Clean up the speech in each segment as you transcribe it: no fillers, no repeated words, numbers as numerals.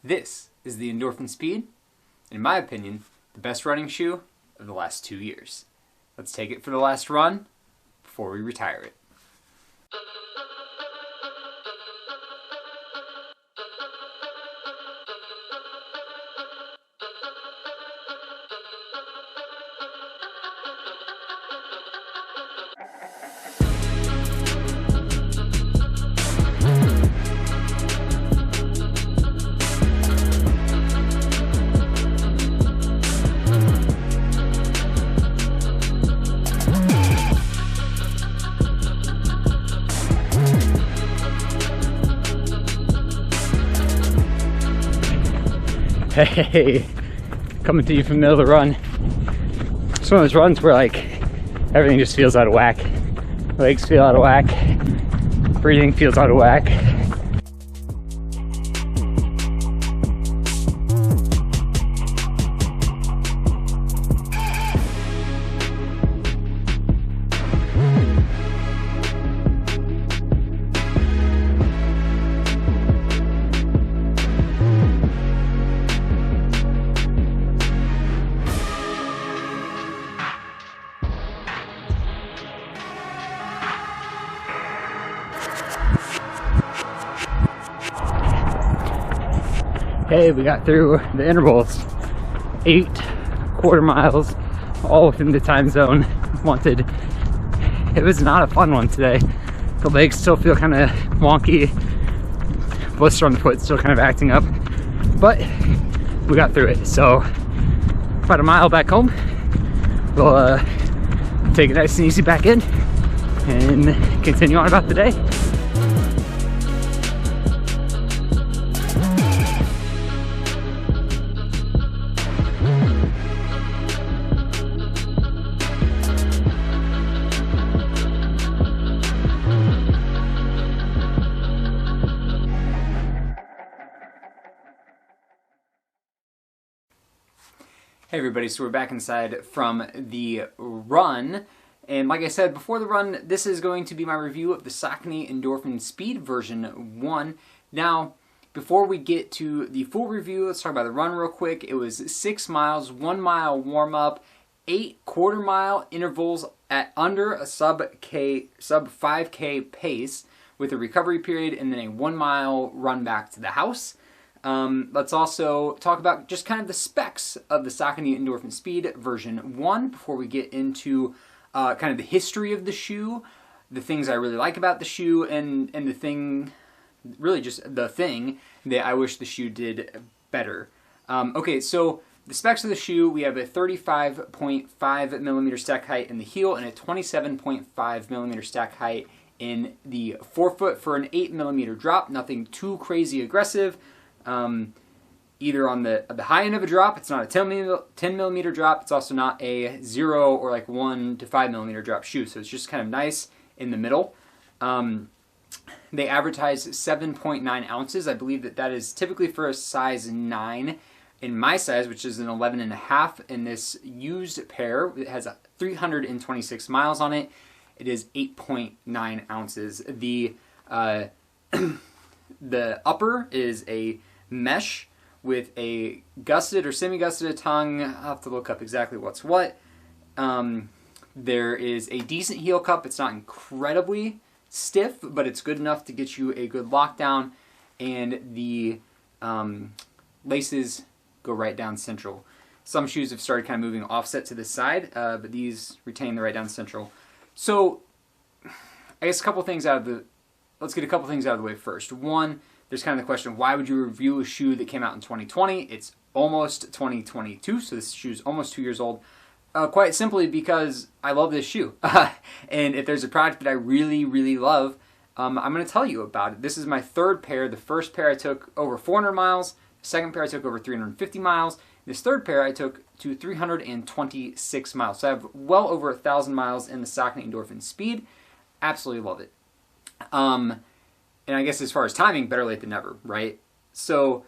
This is the Endorphin Speed, in my opinion, the best running shoe of the last 2 years. Let's take it for the last run before we retire it. Hey, coming to you from the middle of the run. It's one of those runs where like everything just feels out of whack. Legs feel out of whack. Breathing feels out of whack. Hey, we got through the intervals, 8 quarter miles, all within the time zone wanted. It was not a fun one today. The legs still feel kind of wonky. Blister on the foot still kind of acting up, but we got through it. So about a mile back home, we'll take it nice and easy back in and continue on about the day. Hey everybody, so we're back inside from the run, and like I said before the run, this is going to be my review of the Saucony Endorphin Speed version 1. Now, before we get to the full review, let's talk about the run real quick. It was 6 miles, 1 mile warm-up, 8 quarter mile intervals at under a sub 5K pace with a recovery period, and then a 1 mile run back to the house. Let's also talk about just kind of the specs of the Saucony Endorphin Speed version 1 before we get into kind of the history of the shoe, the things I really like about the shoe, and the thing, really just the thing that I wish the shoe did better. Okay, so the specs of the shoe, we have a 35.5 millimeter stack height in the heel and a 27.5 millimeter stack height in the forefoot for an 8 millimeter drop. Nothing too crazy aggressive. Either on the high end of a drop, it's not a 10 millimeter drop, it's also not a 0 or like 1 to 5 millimeter drop shoe, so it's just kind of nice in the middle. They advertise 7.9 ounces. I believe that is typically for a size 9. In my size, which is an 11.5, in this used pair, it has 326 miles on it. It is 8.9 ounces. The the upper is a mesh with a gusseted or semi-gusseted tongue. I'll have to look up exactly what's what. There is a decent heel cup. It's not incredibly stiff, but it's good enough to get you a good lockdown. And the laces go right down central. Some shoes have started kind of moving offset to the side, but these retain the right down central. So I guess let's get a couple things out of the way first. One, there's kind of the question, why would you review a shoe that came out in 2020? It's almost 2022, so this shoe is almost 2 years old. Quite simply because I love this shoe. And if there's a product that I really, really love, I'm going to tell you about it. This is my third pair. The first pair I took over 400 miles. The second pair I took over 350 miles. This third pair I took to 326 miles. So I have well over 1,000 miles in the Saucony Endorphin Speed. Absolutely love it. And I guess as far as timing, better late than never, right? So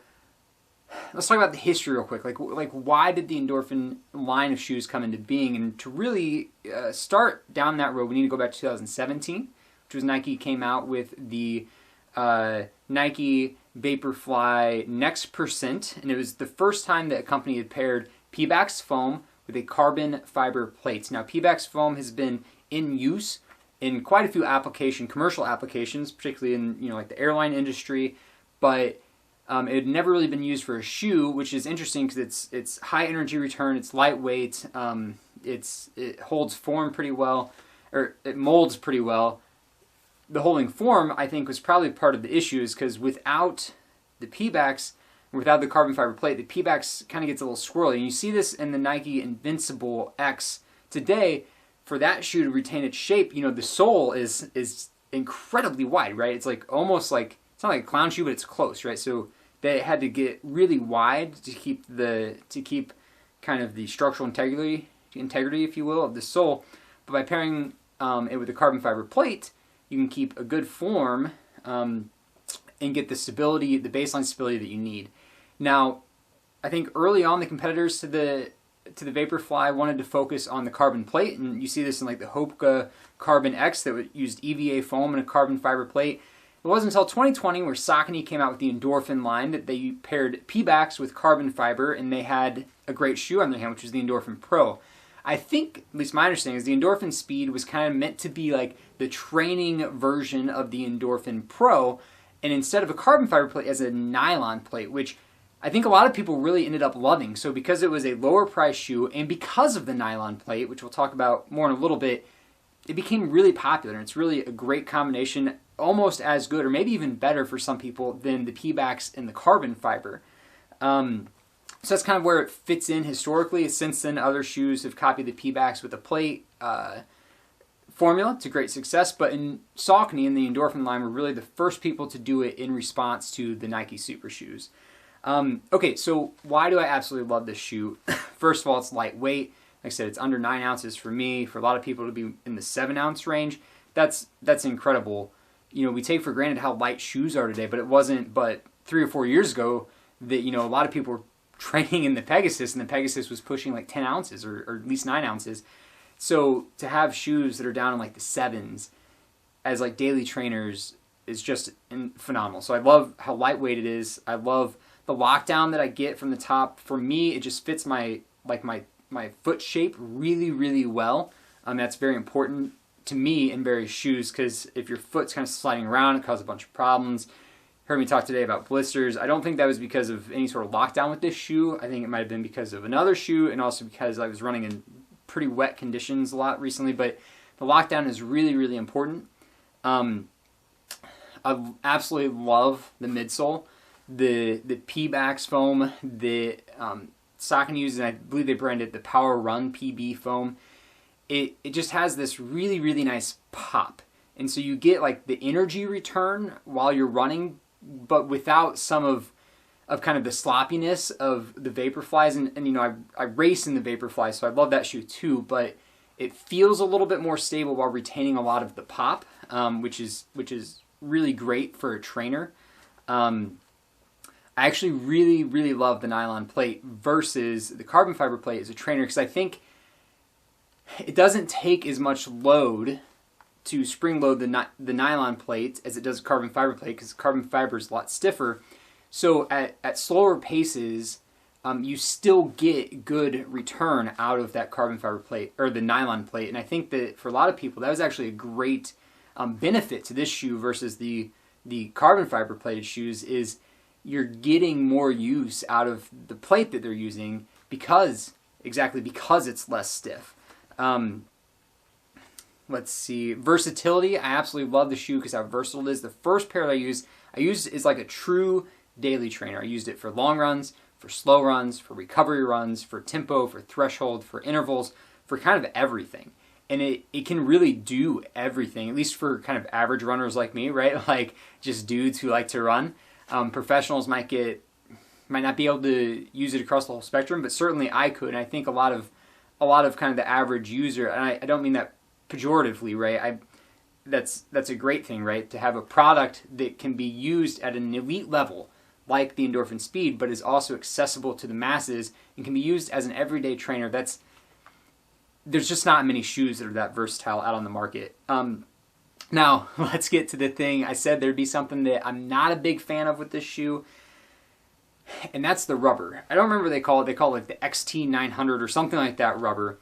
let's talk about the history real quick. Like why did the Endorphin line of shoes come into being? And to really start down that road, we need to go back to 2017, which was Nike came out with the Nike Vaporfly Next Percent, and it was the first time that a company had paired Pebax foam with a carbon fiber plate. Now, Pebax foam has been in use in quite a few commercial applications, particularly in like the airline industry, but it had never really been used for a shoe, which is interesting because it's high energy return, it's lightweight, it holds form pretty well, or it molds pretty well. The holding form, I think, was probably part of the issue, is because without the Pebax, without the carbon fiber plate, the Pebax kind of gets a little swirly. And you see this in the Nike Invincible X today. For that shoe to retain its shape, the sole is incredibly wide, right? It's like almost like, it's not like a clown shoe, but it's close, right? So they had to get really wide to keep kind of the structural integrity, if you will, of the sole. But by pairing it with a carbon fiber plate, you can keep a good form and get the stability, the baseline stability that you need. Now, I think early on the competitors to the Vaporfly wanted to focus on the carbon plate, and you see this in like the Hoka Carbon X that used EVA foam and a carbon fiber plate. It wasn't until 2020 where Saucony came out with the Endorphin line that they paired Pebax with carbon fiber, and they had a great shoe on their hand, which was the Endorphin Pro. I think, at least my understanding, is the Endorphin Speed was kind of meant to be like the training version of the Endorphin Pro, and instead of a carbon fiber plate, as a nylon plate, which I think a lot of people really ended up loving. So because it was a lower price shoe, and because of the nylon plate, which we'll talk about more in a little bit, it became really popular, and it's really a great combination, almost as good, or maybe even better for some people, than the Pebax and the carbon fiber. So that's kind of where it fits in historically. Since then, other shoes have copied the Pebax with a plate formula to great success, but in Saucony and the Endorphin line were really the first people to do it in response to the Nike Super shoes. Okay, so why do I absolutely love this shoe? First of all, it's lightweight. Like I said, it's under 9 ounces for me. For a lot of people to be in the 7-ounce range, that's incredible. We take for granted how light shoes are today, but it wasn't but 3 or 4 years ago that, a lot of people were training in the Pegasus, and the Pegasus was pushing like 10 ounces or at least 9 ounces. So to have shoes that are down in like the 7s as like daily trainers is just phenomenal. So I love how lightweight it is. I love the lockdown that I get from the top. For me, it just fits my foot shape really, really well. That's very important to me in various shoes, because if your foot's kind of sliding around, it causes a bunch of problems. Heard me talk today about blisters. I don't think that was because of any sort of lockdown with this shoe. I think it might have been because of another shoe, and also because I was running in pretty wet conditions a lot recently. But the lockdown is really, really important. I absolutely love the midsole. The Pebax foam, the Saucony uses, and I believe they branded the Power Run PB foam. It just has this really, really nice pop. And so you get like the energy return while you're running, but without some of kind of the sloppiness of the Vaporflies. And I race in the Vaporfly, so I love that shoe too, but it feels a little bit more stable while retaining a lot of the pop, which is really great for a trainer. I actually really, really love the nylon plate versus the carbon fiber plate as a trainer, because I think it doesn't take as much load to spring load the nylon plate as it does a carbon fiber plate, because carbon fiber is a lot stiffer. So at slower paces, you still get good return out of that carbon fiber plate, or the nylon plate. And I think that for a lot of people, that was actually a great benefit to this shoe versus the carbon fiber plated shoes, is you're getting more use out of the plate that they're using because it's less stiff. Let's see, versatility. I absolutely love the shoe because how versatile it is. The first pair that I used is like a true daily trainer. I used it for long runs, for slow runs, for recovery runs, for tempo, for threshold, for intervals, for kind of everything. And it can really do everything, at least for kind of average runners like me, right? Like just dudes who like to run. Professionals might not be able to use it across the whole spectrum, but certainly I could. And I think a lot of kind of the average user, and I don't mean that pejoratively, right? That's a great thing, right? To have a product that can be used at an elite level, like the Endorphin Speed, but is also accessible to the masses and can be used as an everyday trainer. There's just not many shoes that are that versatile out on the market. Now, let's get to the thing. I said there'd be something that I'm not a big fan of with this shoe, and that's the rubber. I don't remember what they call it. They call it like the XT900 or something like that rubber.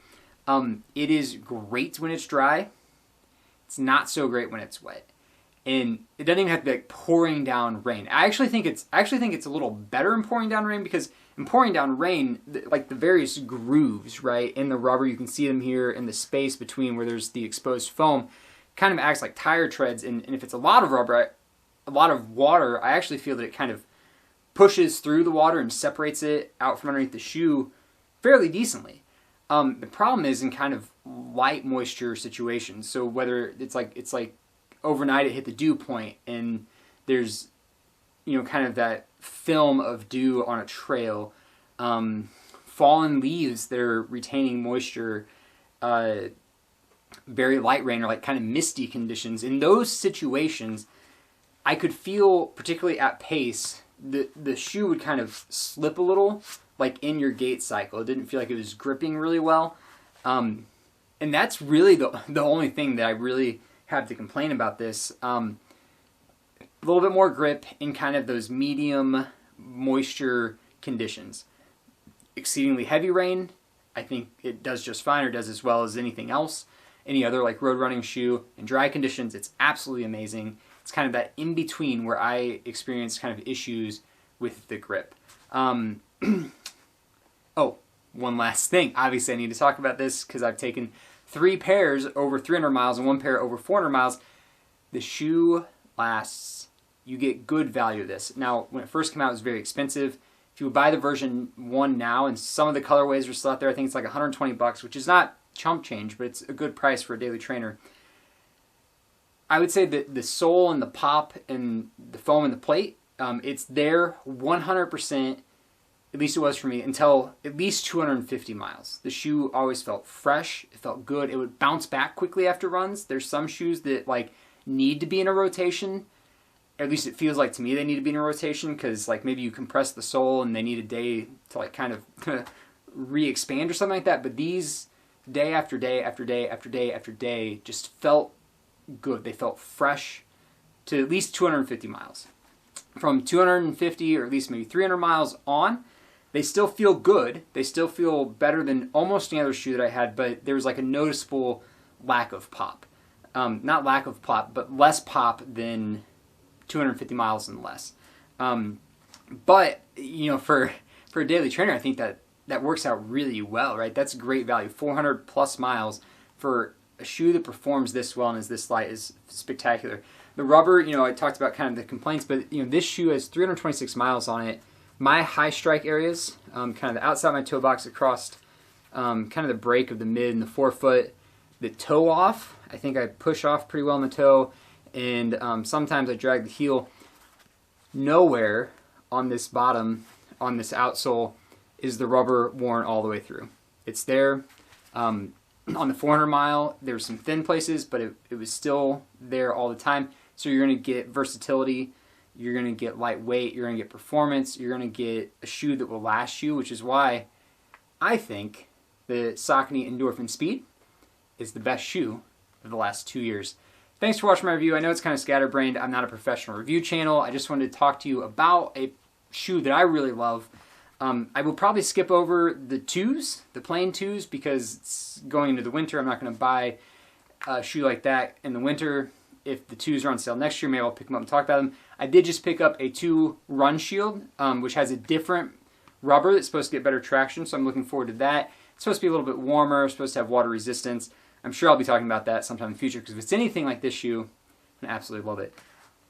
It is great when it's dry. It's not so great when it's wet. And it doesn't even have to be like pouring down rain. I actually think it's a little better in pouring down rain, because in pouring down rain, like the various grooves, right, in the rubber, you can see them here in the space between where there's the exposed foam, kind of acts like tire treads. And if it's a lot of rubber, a lot of water, I actually feel that it kind of pushes through the water and separates it out from underneath the shoe fairly decently. The problem is in kind of light moisture situations. So whether it's like overnight it hit the dew point and there's, you know, kind of that film of dew on a trail, fallen leaves that are retaining moisture, very light rain, or like kind of misty conditions. In those situations, I could feel, particularly at pace, the shoe would kind of slip a little, like in your gait cycle. It didn't feel like it was gripping really well. And that's really the only thing that I really have to complain about this. A little bit more grip in kind of those medium moisture conditions. Exceedingly heavy rain, I think it does just fine, or does as well as anything else. Any other like road running shoe. In dry conditions, it's absolutely amazing. It's kind of that in between where I experience kind of issues with the grip. Oh, one last thing. Obviously, I need to talk about this because I've taken 3 pairs over 300 miles and 1 pair over 400 miles. The shoe lasts. You get good value of this. Now, when it first came out, it was very expensive. If you would buy the version 1 now, and some of the colorways are still out there, I think it's like $120, which is not chump change, but it's a good price for a daily trainer. I would say that the sole and the pop and the foam and the plate, it's there 100%, at least it was for me, until at least 250 miles. The shoe always felt fresh. It felt good. It would bounce back quickly after runs. There's some shoes that like need to be in a rotation. At least it feels like to me they need to be in a rotation, because like maybe you compress the sole and they need a day to like kind of re-expand or something like that. But these, day after day after day after day after day, just felt good. They felt fresh to at least 250 miles. From 250 or at least maybe 300 miles on, they still feel good. They still feel better than almost any other shoe that I had, but there was like a noticeable lack of pop. Not lack of pop, but less pop than 250 miles and less. But, you know, for a daily trainer, I think that works out really well, right? That's great value. 400 plus miles for a shoe that performs this well and is this light is spectacular. The rubber, you know, I talked about kind of the complaints, but, you know, this shoe has 326 miles on it. My high strike areas, kind of the outside of my toe box across kind of the break of the mid and the forefoot, the toe off, I think I push off pretty well in the toe, and sometimes I drag the heel. Nowhere on this bottom, on this outsole, is the rubber worn all the way through. It's there. On the 400 mile, there were some thin places, but it was still there all the time. So you're going to get versatility, you're going to get lightweight, you're going to get performance, you're going to get a shoe that will last you, which is why I think the Saucony Endorphin Speed is the best shoe of the last 2 years. Thanks for watching my review. I know it's kind of scatterbrained. I'm not a professional review channel. I just wanted to talk to you about a shoe that I really love. I will probably skip over the 2s, the plain 2s, because it's going into the winter. I'm not going to buy a shoe like that in the winter. If the 2s are on sale next year, maybe I'll pick them up and talk about them. I did just pick up a 2 Run Shield, which has a different rubber that's supposed to get better traction, so I'm looking forward to that. It's supposed to be a little bit warmer, supposed to have water resistance. I'm sure I'll be talking about that sometime in the future, because if it's anything like this shoe, I absolutely love it.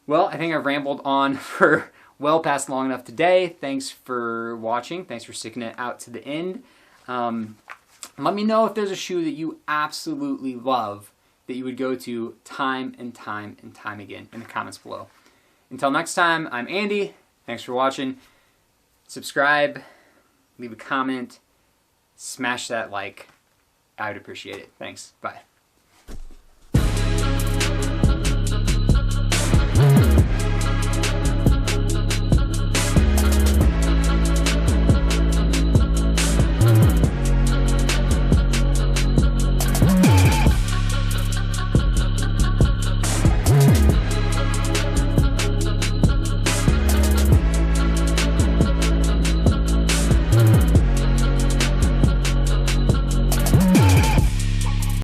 Well, I think I've rambled on for well past long enough today. Thanks for watching. Thanks for sticking it out to the end. Let me know if there's a shoe that you absolutely love that you would go to time and time and time again in the comments below. Until next time, I'm Andy. Thanks for watching. Subscribe, leave a comment, smash that like. I would appreciate it. Thanks. Bye.